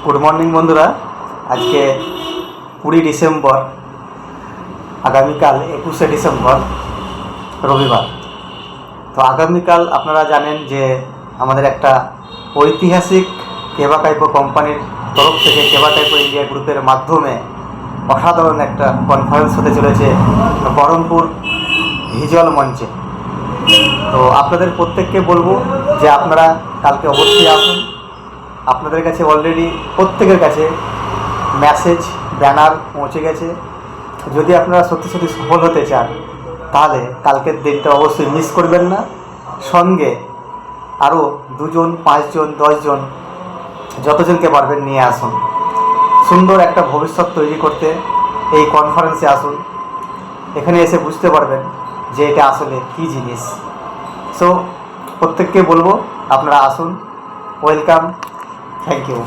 Good morning বন্ধুরা। আজকে 20 December, আগামীকাল 21শে ডিসেম্বর রবিবার। তো আগামীকাল আপনারা জানেন যে আমাদের একটা ঐতিহাসিক কেবাকাইপো কোম্পানির তরফ থেকে কেবাকাইপো ইন্ডিয়া গ্রুপের মাধ্যমে অসাধারণ একটা কনফারেন্স হতে চলেছে বহরমপুর ভিজুয়াল মঞ্চে। তো আপনাদের প্রত্যেককে বলবো যে আপনারা কালকে অবশ্যই আসুন। আপনাদের কাছে অলরেডি প্রত্যেকের কাছে মেসেজ ব্যানার পৌঁছে গেছে। যদি আপনারা সত্যি সত্যি সফল হতে চান তাহলে কালকের দিনটা অবশ্যই মিস করবেন না। সঙ্গে আরও 2 জন 5 জন 10 জন যতজনকে পারবেন নিয়ে আসুন। সুন্দর একটা ভবিষ্যৎ তৈরি করতে এই কনফারেন্সে আসুন। এখানে এসে বুঝতে পারবেন যে এটা আসলে কী জিনিস। সো প্রত্যেককে বলবো আপনারা আসুন। Welcome, thank you.